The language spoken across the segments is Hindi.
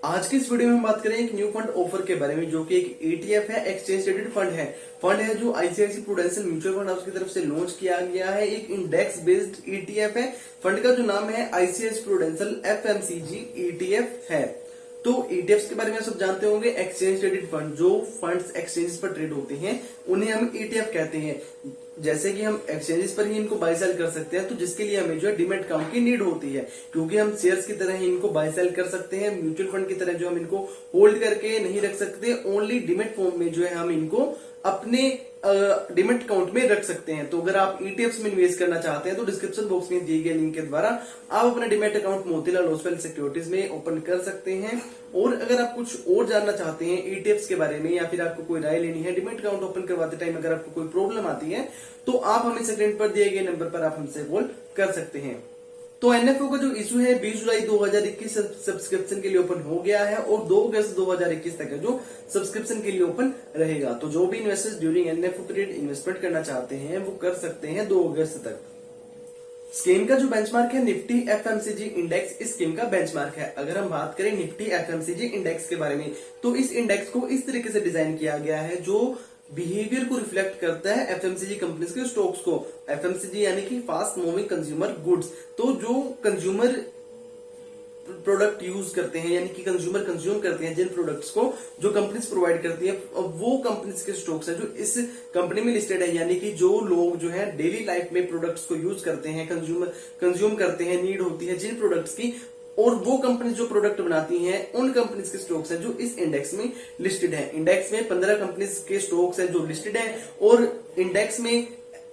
आज की इस वीडियो में हम बात करें एक न्यू फंड ऑफर के बारे में, जो कि एक ETF है, एक्सचेंज ट्रेडेड फंड है जो ICICI Prudential mutual fund house की तरफ से लॉन्च किया गया है। एक इंडेक्स बेस्ड ETF है। फंड का जो नाम है आईसीआईसी प्रूडेंशियल FMCG ETF है। तो ETFs के बारे में आप सब जानते होंगे। एक्सचेंज ट्रेडेड फंड, जो फंड्स एक्सचेंजेस पर ट्रेड होते हैं उन्हें हम ETF कहते हैं। जैसे कि हम एक्सचेंजेस पर ही इनको बाय सेल कर सकते हैं, तो जिसके लिए हमें जो है डीमैट अकाउंट की नीड होती है, क्योंकि हम शेयर्स की तरह ही इनको बाय सेल कर सकते हैं। म्यूचुअल फंड की तरह जो हम इनको होल्ड करके नहीं रख सकते, ओनली डीमैट फॉर्म में जो है हम इनको अपने डीमैट अकाउंट में रख सकते हैं। तो अगर आप ETFs में इन्वेस्ट करना चाहते हैं तो डिस्क्रिप्शन बॉक्स में दिए गए लिंक के द्वारा आप अपना demat account Motilal Oswal securities में ओपन कर सकते हैं। और अगर आप कुछ और जानना चाहते हैं ETFs के बारे में, या फिर आपको कोई राय लेनी है डीमैट अकाउंट ओपन करवाते टाइम, अगर आपको कोई प्रॉब्लम आती है तो आप हमें स्क्रीन पर दिए गए नंबर पर आप हमसे कॉल कर सकते हैं। तो NFO का जो इशू है 20 जुलाई 2021 सब्सक्रिप्शन के लिए ओपन हो गया है और 2 अगस्त 2021 तक है जो सब्सक्रिप्शन के लिए ओपन रहेगा। तो जो भी investors during NFO period investment करना चाहते हैं वो कर सकते हैं 2 अगस्त तक। स्कीम का जो बेंचमार्क है निफ्टी FMCG इंडेक्स, इस स्कीम का बेंचमार्क है। अगर हम बात करें निफ्टी FMCG इंडेक्स के बारे में, तो इस इंडेक्स को इस तरीके से डिजाइन किया गया है जो बिहेवियर को रिफ्लेक्ट करता है FMCG कंपनीज के स्टॉक्स को। FMCG यानी कि फास्ट मूविंग कंज्यूमर गुड्स। तो जो कंज्यूमर प्रोडक्ट यूज करते हैं, यानी कि कंज्यूमर कंज्यूम करते हैं, जिन प्रोडक्ट्स को जो कंपनीज प्रोवाइड करती है, वो कंपनीज के स्टॉक्स है जो इस कंपनी में लिस्टेड है। यानी कि जो लोग जो है डेली लाइफ में प्रोडक्ट्स को यूज करते हैं, कंज्यूम करते हैं, नीड होती है जिन प्रोडक्ट्स की, और वो कंपनी जो प्रोडक्ट बनाती हैं उन कंपनीज के स्टॉक्स हैं जो इस इंडेक्स में लिस्टेड है। इंडेक्स में 15 कंपनीज के स्टॉक्स हैं जो लिस्टेड हैं, और इंडेक्स में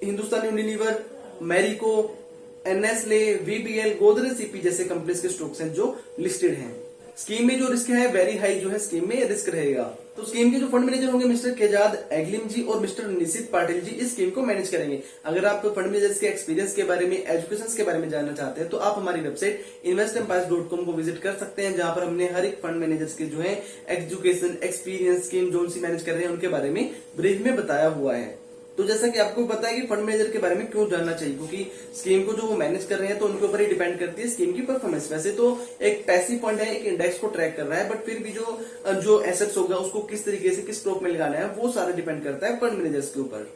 Hindustan Unilever, Marico, Nestle, VBL, Godrej CP जैसे कंपनीज के स्टॉक्स हैं जो लिस्टेड हैं। स्कीम में जो रिस्क है वेरी हाई जो है स्कीम में रिस्क रहेगा। तो स्कीम के जो फंड मैनेजर होंगे मिस्टर केजाद एग्लिम जी और मिस्टर निशित पाटिल जी इस स्कीम को मैनेज करेंगे। अगर आप फंड मैनेजर्स के एक्सपीरियंस के बारे में, एजुकेशन के बारे में जानना चाहते हैं तो आप हमारी वेबसाइट investempires.com को विजिट कर सकते हैं, जहां पर हमने हर एक फंड मैनेजर्स के जो है एजुकेशन, एक्सपीरियंस, स्कीम जो सी मैनेज कर रहे हैं उनके बारे में ब्रीफ में बताया हुआ है। तो जैसा कि आपको पता है कि फंड मैनेजर के बारे में क्यों जानना चाहिए, क्योंकि स्कीम को जो वो मैनेज कर रहे हैं तो उनके ऊपर ही डिपेंड करती है स्कीम की परफॉर्मेंस। वैसे तो एक पैसिव फंड है, एक इंडेक्स को ट्रैक कर रहा है, बट फिर भी जो एसेट्स होगा उसको किस तरीके से किस स्टॉक में लगाना है वो सारा डिपेंड करता है फंड मैनेजर्स के ऊपर।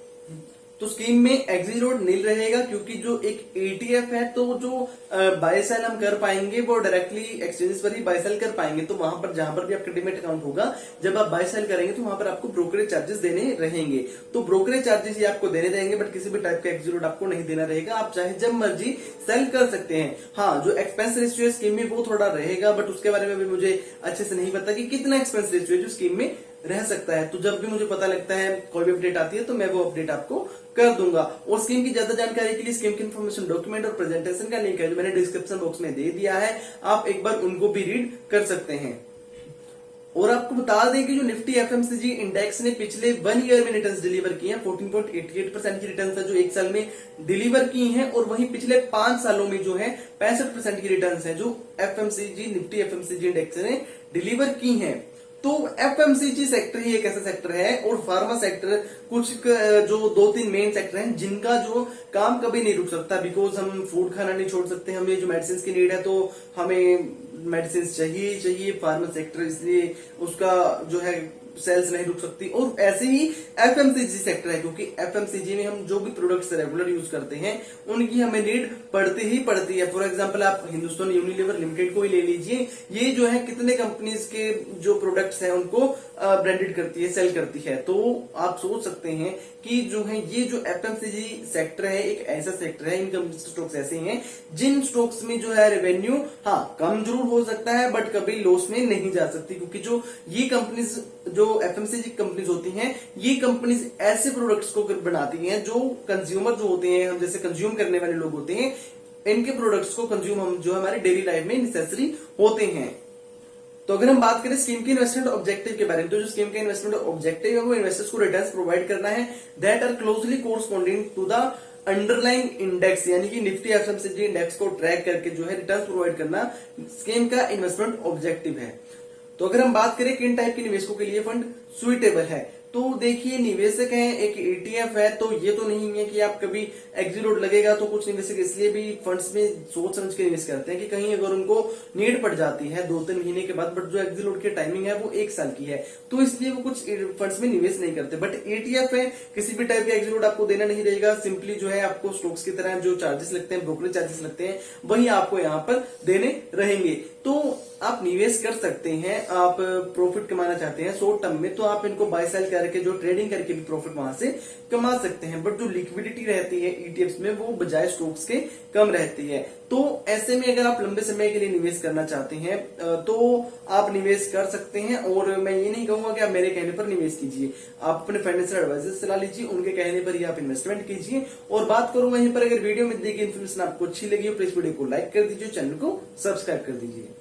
तो स्कीम में एग्जिट रोड नील रहेगा, क्योंकि जो एक ETF है तो जो बाय सेल हम कर पाएंगे वो डायरेक्टली एक्सचेंजेस पर ही बाय सेल कर पाएंगे। तो वहां पर जहां पर भी आपका डीमैट अकाउंट होगा, जब आप बाय सेल करेंगे तो वहां पर आपको ब्रोकरेज चार्जेस देने रहेंगे। तो ब्रोकरेज चार्जेस ही आपको देने रहेंगे, बट किसी भी टाइप का एग्जिट रोड आपको नहीं देना रहेगा। आप चाहे जब मर्जी सेल कर सकते हैं। हाँ, जो एक्सपेंस रेशियो है स्कीम में वो थोड़ा रहेगा, बट उसके बारे में भी मुझे अच्छे से नहीं पता कि कितना एक्सपेंस रेशियो है जो स्कीम में रह सकता है। तो जब भी मुझे पता लगता है, कोई भी अपडेट आती है तो मैं वो अपडेट आपको कर दूंगा। और स्कीम की ज्यादा जानकारी के लिए स्कीम की इन्फॉर्मेशन डॉक्यूमेंट और प्रेजेंटेशन का लिंक है जो मैंने डिस्क्रिप्शन बॉक्स में दे दिया है, आप एक बार उनको भी रीड कर सकते हैं। और आपको बता दें कि जो निफ्टी FMCG इंडेक्स ने पिछले 1 ईयर में रिटर्न्स डिलीवर किए हैं, 14.88% की रिटर्न्स है जो 1 साल में डिलीवर की हैं, और वहीं पिछले 5 सालों में जो है 65% की रिटर्न्स है जो निफ्टी FMCG इंडेक्स ने डिलीवर की हैं। तो FMCG सेक्टर ही एक ऐसा सेक्टर है, और फार्मा सेक्टर कुछ जो 2-3 मेन सेक्टर हैं जिनका जो काम कभी नहीं रुक सकता, बिकॉज हम फूड खाना नहीं छोड़ सकते, हमें जो मेडिसिन की नीड है तो हमें मेडिसिन चाहिए फार्मा सेक्टर, इसलिए उसका जो है सेल्स नहीं रुक सकती। और ऐसे ही FMCG सेक्टर है, क्योंकि FMCG में हम जो भी प्रोडक्ट्स रेगुलर यूज करते हैं उनकी हमें नीड पड़ती है। फॉर एग्जांपल आप हिंदुस्तान यूनिलीवर लिमिटेड को ही ले लीजिए, ये जो है कितने कंपनीज के जो प्रोडक्ट्स हैं उनको ब्रांडेड करती है, सेल करती है। तो आप सोच सकते हैं कि जो है ये जो FMCG सेक्टर है एक ऐसा सेक्टर है, इन कंपनी स्टॉक्स ऐसे हैं जिन स्टॉक्स में जो है रेवेन्यू हाँ कम जरूर हो सकता है, बट कभी लॉस में नहीं जा सकती, क्योंकि जो ये कंपनीज जो FMCG कंपनीज होती हैं, ये कंपनीज ऐसे प्रोडक्ट्स को बनाती हैं जो कंज्यूमर जो होते हैं, हम जैसे कंज्यूम करने वाले लोग होते हैं, इनके प्रोडक्ट्स को कंज्यूम हम जो हमारे डेली लाइफ में नेसेसरी होते हैं। तो अगर हम बात करें स्कीम की इन्वेस्टमेंट ऑब्जेक्टिव के बारे में, तो जो स्कीम का इन्वेस्टमेंट ऑब्जेक्टिव है वो इन्वेस्टर्स को रिटर्न्स प्रोवाइड करना है that are closely corresponding to the underlying index, यानी कि निफ्टी FMCG इंडेक्स को ट्रैक करके जो है रिटर्न्स प्रोवाइड करना स्कीम का इन्वेस्टमेंट ऑब्जेक्टिव है। तो अगर हम बात करें किन टाइप के निवेशकों के लिए फंड सुइटेबल है, तो देखिए निवेशक है, एक ETF है, तो ये तो नहीं है कि आप कभी एग्जीलोड लगेगा तो कुछ निवेशक इसलिए भी फंड्स में सोच समझ के निवेश करते हैं कि कहीं अगर उनको नीड पड़ जाती है 2-3 महीने के बाद, बट जो एग्जीलोड की टाइमिंग है वो 1 साल की है, तो इसलिए वो कुछ फंड्स में निवेश नहीं करते। बट ETF है, किसी भी टाइप का एग्जीलोड आपको देना नहीं रहेगा, सिंपली जो है आपको स्टॉक्स की तरह जो चार्जेस लगते हैं, ब्रोकरेज चार्जेस लगते हैं, वही आपको यहाँ पर देने रहेंगे। तो आप निवेश कर सकते हैं, आप प्रॉफिट कमाना चाहते हैं शॉर्ट टर्म में, तो आप इनको बाय सेल करके जो ट्रेडिंग करके भी प्रॉफिट वहां से कमा सकते हैं। बट जो लिक्विडिटी रहती है ETFs में वो बजाय स्टॉक्स के कम रहती है। तो ऐसे में अगर आप लंबे समय के लिए निवेश करना चाहते हैं तो आप निवेश कर सकते हैं। और मैं ये नहीं कहूंगा कि आप मेरे कहने पर निवेश कीजिए, आप अपने फाइनेंशियल एडवाइजर से सलाह लीजिए, उनके कहने पर ही आप इन्वेस्टमेंट कीजिए। और बात करूं वहीं पर, अगर वीडियो में दी गई इन्फॉर्मेशन आपको अच्छी लगी हो प्लीज वीडियो को लाइक कर दीजिए, चैनल को सब्सक्राइब कर दीजिए।